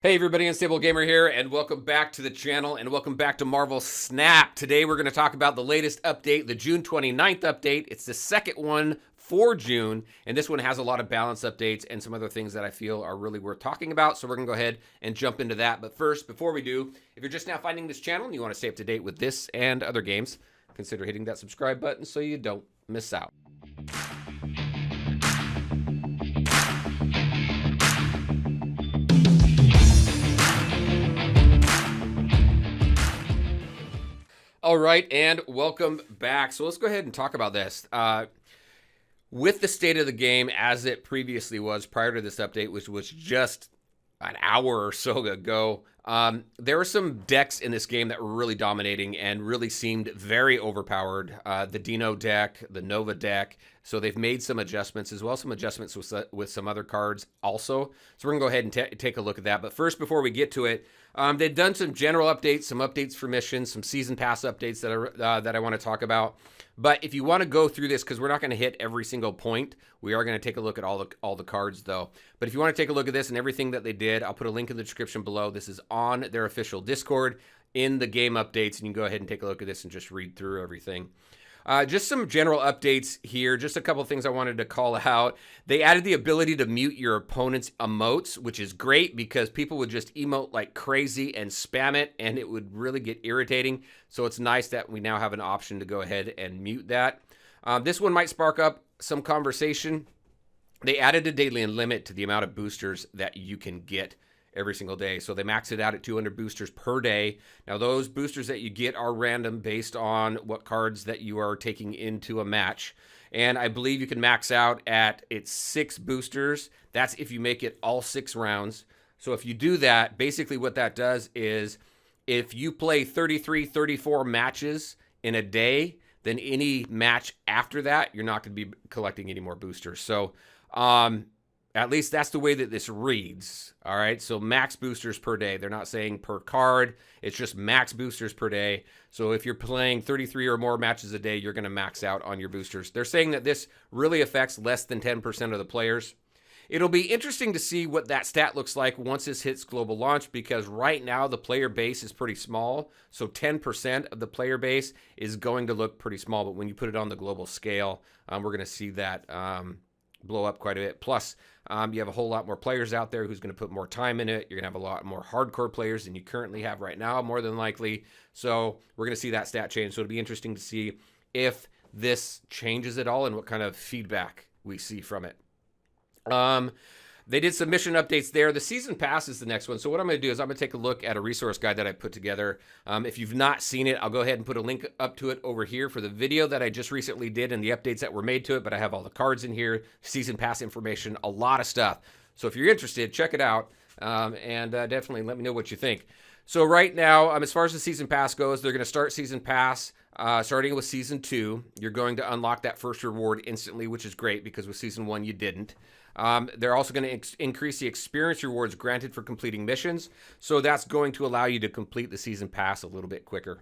Hey everybody, Unstable Gamer here, and welcome back to the channel, and welcome back to Marvel Snap. Today we're going to talk about the latest update, the June 29th update. It's the second one for June, and this one has a lot of balance updates and some other things that I feel are really worth talking about, so we're going to go ahead and jump into that. But first, before we do, if you're just now finding this channel and you want to stay up to date with this and other games, consider hitting that subscribe button so you don't miss out. All right, and welcome back. So let's go ahead and talk about this. With the state of the game as it previously was prior to this update, which was just an hour or so ago, there were some decks in this game that were really dominating and really seemed very overpowered. The Dino deck, the Nova deck. So they've made some adjustments as well, some adjustments with some other cards also. So we're going to go ahead and take a look at that. But first, before we get to it, they've done some general updates, some updates for missions, some season pass updates that I want to talk about. But if you want to go through this, because we're not going to hit every single point, we are going to take a look at all the cards though. But if you want to take a look at this and everything that they did, I'll put a link in the description below. This is on their official Discord in the game updates, and you can go ahead and take a look at this and just read through everything. Just some general updates here. Just a couple of things I wanted to call out. They added the ability to mute your opponent's emotes, which is great because people would just emote like crazy and spam it, and it would really get irritating. So it's nice that we now have an option to go ahead and mute that. This one might spark up some conversation. They added a daily limit to the amount of boosters that you can get every single day. So they max it out at 200 boosters per day. Now those boosters that you get are random based on what cards that you are taking into a match. And I believe you can max out at 6 boosters. That's if you make it all 6 rounds. So if you do that, basically what that does is if you play 33, 34 matches in a day, then any match after that, you're not going to be collecting any more boosters. So, at least that's the way that this reads. All right, so max boosters per day. They're not saying per card. It's just max boosters per day. So if you're playing 33 or more matches a day, you're going to max out on your boosters. They're saying that this really affects less than 10% of the players. It'll be interesting to see what that stat looks like once this hits global launch, because right now the player base is pretty small. So 10% of the player base is going to look pretty small. But when you put it on the global scale, we're going to see that blow up quite a bit. Plus, you have a whole lot more players out there who's going to put more time in it. You're going to have a lot more hardcore players than you currently have right now, more than likely. So we're going to see that stat change. So it'll be interesting to see if this changes at all and what kind of feedback we see from it. They did some mission updates there. The season pass is the next one. So what I'm going to do is I'm going to take a look at a resource guide that I put together. If you've not seen it, I'll go ahead and put a link up to it over here for the video that I just recently did and the updates that were made to it. But I have all the cards in here, season pass information, a lot of stuff. So if you're interested, check it out, and definitely let me know what you think. So right now, as far as the season pass goes, they're going to start season pass starting with season 2. You're going to unlock that first reward instantly, which is great because with season 1 you didn't. They're also going to increase the experience rewards granted for completing missions. So that's going to allow you to complete the season pass a little bit quicker.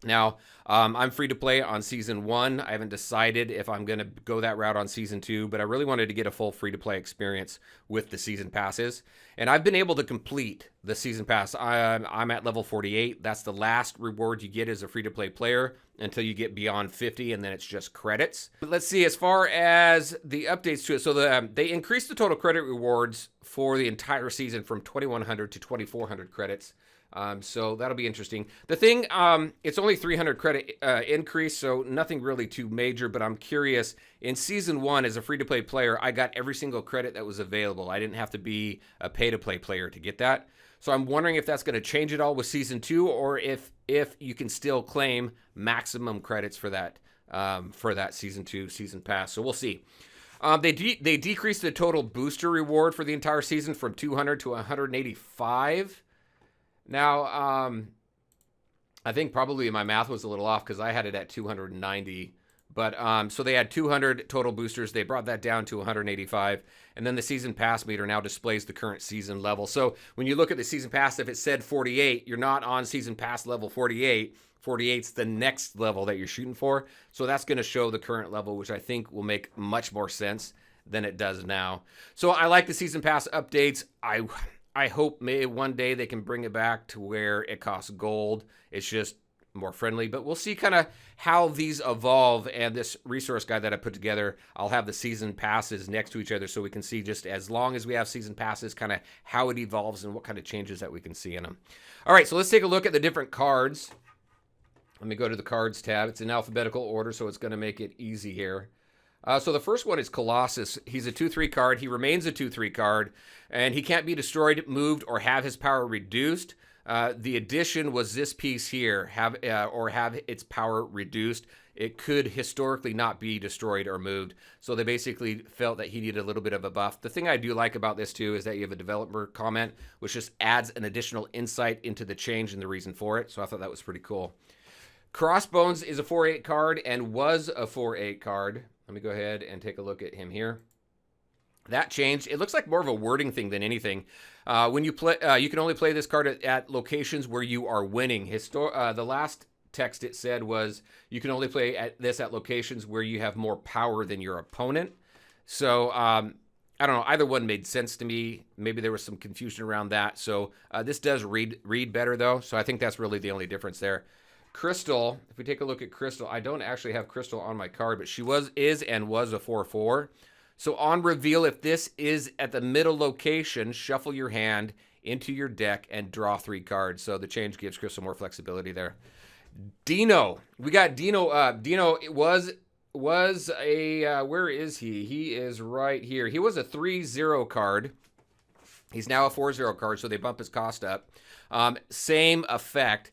Now, I'm free to play on season 1. I haven't decided if I'm going to go that route on season 2, but I really wanted to get a full free to play experience with the season passes. And I've been able to complete the season pass. I'm at level 48. That's the last reward you get as a free to play player until you get beyond 50, and then it's just credits. But let's see, as far as the updates to it, so they increased the total credit rewards for the entire season from 2,100 to 2,400 credits. So that'll be interesting. The thing, it's only 300 credit increase, so nothing really too major, but I'm curious. In season 1, as a free-to-play player, I got every single credit that was available. I didn't have to be a pay-to-play player to get that. So I'm wondering if that's going to change it all with season 2, or if you can still claim maximum credits for that season 2 season pass. So we'll see. They decreased the total booster reward for the entire season from 200 to 185. Now, I think probably my math was a little off because I had it at 290. But so they had 200 total boosters. They brought that down to 185. And then the season pass meter now displays the current season level. So when you look at the season pass, if it said 48, you're not on season pass level 48. 48's the next level that you're shooting for. So that's going to show the current level, which I think will make much more sense than it does now. So I like the season pass updates. I hope maybe one day they can bring it back to where it costs gold. It's just more friendly, but we'll see kind of how these evolve. And this resource guide that I put together, I'll have the season passes next to each other so we can see, just as long as we have season passes, kind of how it evolves and what kind of changes that we can see in them. All right, so let's take a look at the different cards. Let me go to the cards tab. It's in alphabetical order, so it's going to make it easy here. So the first one is Colossus. He's a 2/3 card. He remains a 2/3 card, and he can't be destroyed, moved, or have his power reduced. The addition was this piece here, have its power reduced. It could historically not be destroyed or moved. So they basically felt that he needed a little bit of a buff. The thing I do like about this too is that you have a developer comment, which just adds an additional insight into the change and the reason for it. So I thought that was pretty cool. Crossbones is a 4/8 card and was a 4/8 card. Let me go ahead and take a look at him here. That changed. It looks like more of a wording thing than anything. When you play, you can only play this card at locations where you are winning. The last text it said was you can only play this at locations where you have more power than your opponent. So I don't know. Either one made sense to me. Maybe there was some confusion around that. So this does read better though. So I think that's really the only difference there. Crystal, if we take a look at Crystal, I don't actually have Crystal on my card, but she is and was a 4/4. So on reveal, if this is at the middle location, shuffle your hand into your deck and draw 3 cards. So the change gives Crystal more flexibility there. Dino, we got Dino. Dino was a where is he? He is right here. He was a 3/0 card. He's now a 4/0 card, so they bump his cost up. Same effect.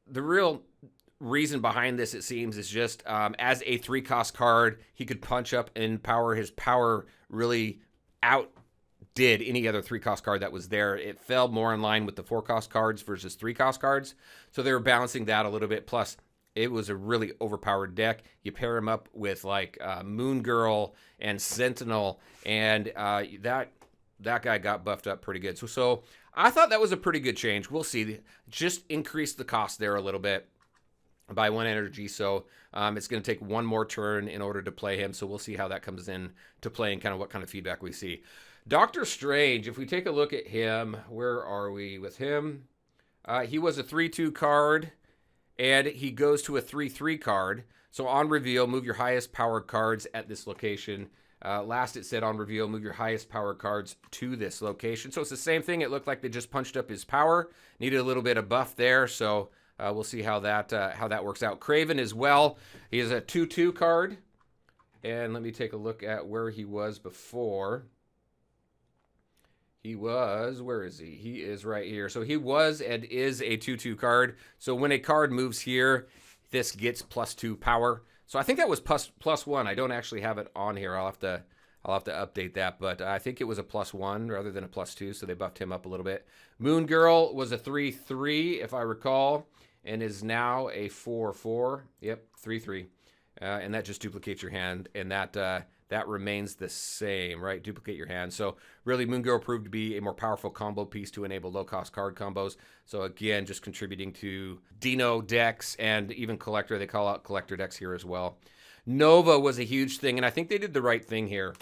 The real reason behind this, it seems, is just as a 3-cost card, he could punch up and power. His power really outdid any other 3-cost card that was there. It fell more in line with the 4-cost cards versus 3-cost cards. So they were balancing that a little bit. Plus, it was a really overpowered deck. You pair him up with like Moon Girl and Sentinel, and that guy got buffed up pretty good. So I thought that was a pretty good change. We'll see. Just increase the cost there a little bit by 1 energy. So it's going to take 1 more turn in order to play him. So we'll see how that comes in to play and kind of what kind of feedback we see. Doctor Strange, if we take a look at him, where are we with him? He was a 3/2 card, and he goes to a 3/3 card. So on reveal, move your highest powered cards at this location. Last it said on reveal, move your highest power cards to this location. So it's the same thing. It looked like they just punched up his power. Needed a little bit of buff there. So we'll see how that works out. Craven as well. He is a 2/2 card. And let me take a look at where he was before. He was, where is he? He is right here. So he was and is a 2/2 card. So when a card moves here, this gets +2 power. So I think that was +1. I don't actually have it on here. I'll have to update that, but I think it was a +1 rather than a +2. So they buffed him up a little bit. Moon Girl was a 3/3, if I recall, and is now a 4/4. Yep, 3/3, and that just duplicates your hand, and that remains the same, right? Duplicate your hand. So really, Moon Girl proved to be a more powerful combo piece to enable low-cost card combos. So again, just contributing to Dino decks and even Collector. They call out Collector decks here as well. Nova was a huge thing, and I think they did the right thing here.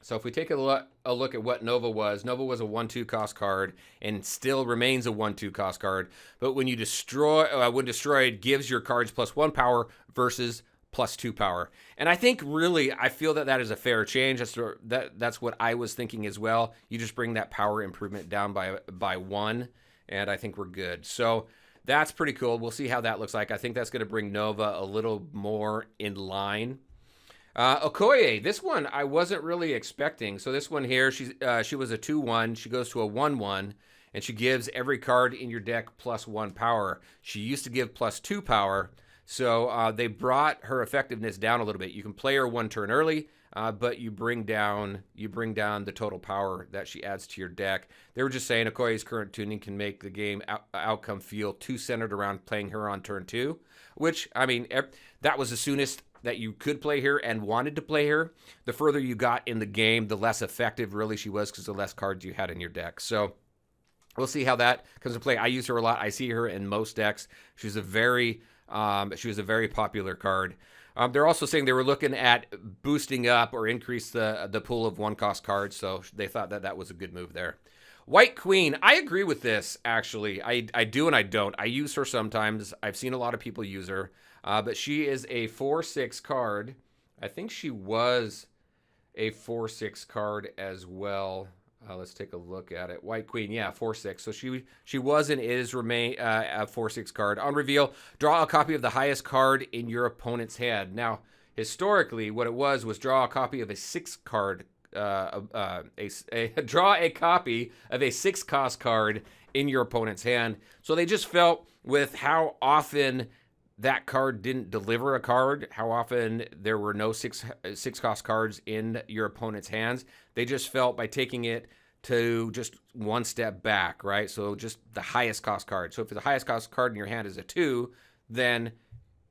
So if we take a look at what Nova was a 1/2 cost card and still remains a 1/2 cost card. But when you when destroyed, gives your cards +1 power versus +2 power. And I think really, I feel that is a fair change. That's what I was thinking as well. You just bring that power improvement down by 1, and I think we're good. So that's pretty cool. We'll see how that looks like. I think that's going to bring Nova a little more in line. Okoye, this one I wasn't really expecting. So this one here, she was a 2/1. She goes to a 1/1, and she gives every card in your deck +1 power. She used to give +2 power. So they brought her effectiveness down a little bit. You can play her 1 turn early, but you bring down the total power that she adds to your deck. They were just saying Okoye's current tuning can make the game outcome feel too centered around playing her on turn 2, which, I mean, that was the soonest that you could play her and wanted to play her. The further you got in the game, the less effective really she was because the less cards you had in your deck. So we'll see how that comes to play. I use her a lot. I see her in most decks. She was a very popular card. They're also saying they were looking at boosting up or increase the pool of one-cost cards, so they thought that was a good move there. White Queen, I agree with this, actually. I do and I don't. I use her sometimes. I've seen a lot of people use her, but she is a 4/6 card. I think she was a 4/6 card as well. Let's take a look at it. White Queen, yeah, 4/6. So she was and is remain a 4/6 card. On reveal, draw a copy of the highest card in your opponent's hand. Now, historically, what it was draw a copy of a 6 card. Draw a copy of a 6-cost card in your opponent's hand. So they just felt with how often that card didn't deliver a card, how often there were no 6-cost cards in your opponent's hands, they just felt by taking it to just one step back, right? So just the highest cost card. So if the highest cost card in your hand is a 2, then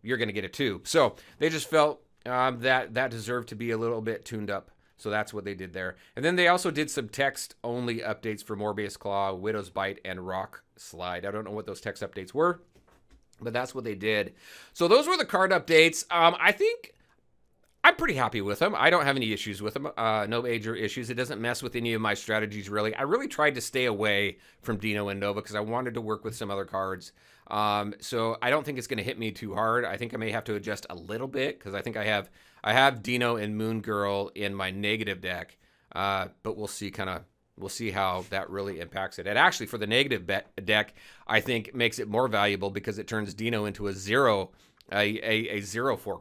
you're going to get a 2. So they just felt that deserved to be a little bit tuned up. So that's what they did there. And then they also did some text-only updates for Morbius Claw, Widow's Bite, and Rock Slide. I don't know what those text updates were, but that's what they did. So those were the card updates. I think I'm pretty happy with them. I don't have any issues with them. No major issues. It doesn't mess with any of my strategies, really. I really tried to stay away from Dino and Nova because I wanted to work with some other cards. So I don't think it's going to hit me too hard. I think I may have to adjust a little bit because I think I have Dino and Moon Girl in my negative deck. But we'll see We'll see how that really impacts it. And actually, for the negative deck, I think makes it more valuable because it turns Dino into a 0/4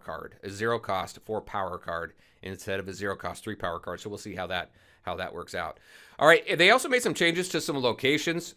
card, a 0-cost 4-power card instead of a 0-cost 3-power card. So we'll see how that works out. All right, they also made some changes to some locations.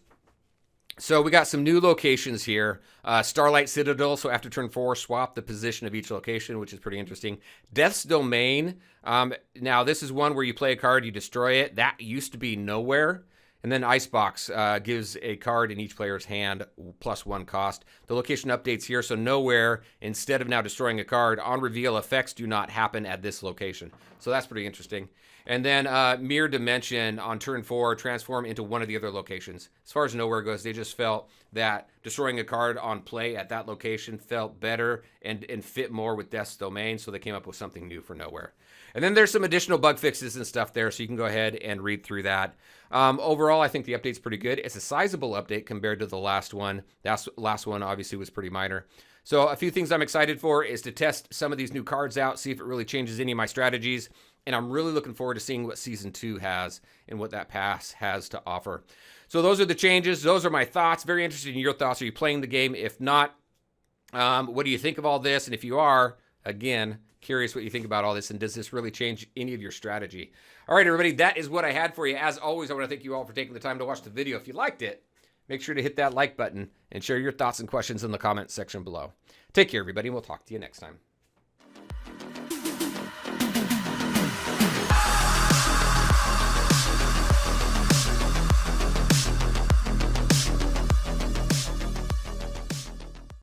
So we got some new locations here. Starlight Citadel, so after turn 4, swap the position of each location, which is pretty interesting. Death's Domain. Now, this is one where you play a card, you destroy it. That used to be Nowhere. And then Icebox gives a card in each player's hand plus 1 cost. The location updates here, so Nowhere, instead of now destroying a card, on reveal, effects do not happen at this location. So that's pretty interesting. And then Mirror Dimension on turn 4, transform into one of the other locations. As far as Nowhere goes, they just felt that destroying a card on play at that location felt better and fit more with Death's Domain, so they came up with something new for Nowhere. And then there's some additional bug fixes and stuff there, so you can go ahead and read through that. Overall, I think the update's pretty good. It's a sizable update compared to the last one. That last one obviously was pretty minor. So a few things I'm excited for is to test some of these new cards out, see if it really changes any of my strategies. And I'm really looking forward to seeing what Season 2 has and what that pass has to offer. So those are the changes. Those are my thoughts. Very interested in your thoughts. Are you playing the game? If not, what do you think of all this? And if you are, again, curious what you think about all this. And does this really change any of your strategy? All right, everybody, that is what I had for you. As always, I want to thank you all for taking the time to watch the video. If you liked it, make sure to hit that like button and share your thoughts and questions in the comments section below. Take care, everybody, and we'll talk to you next time.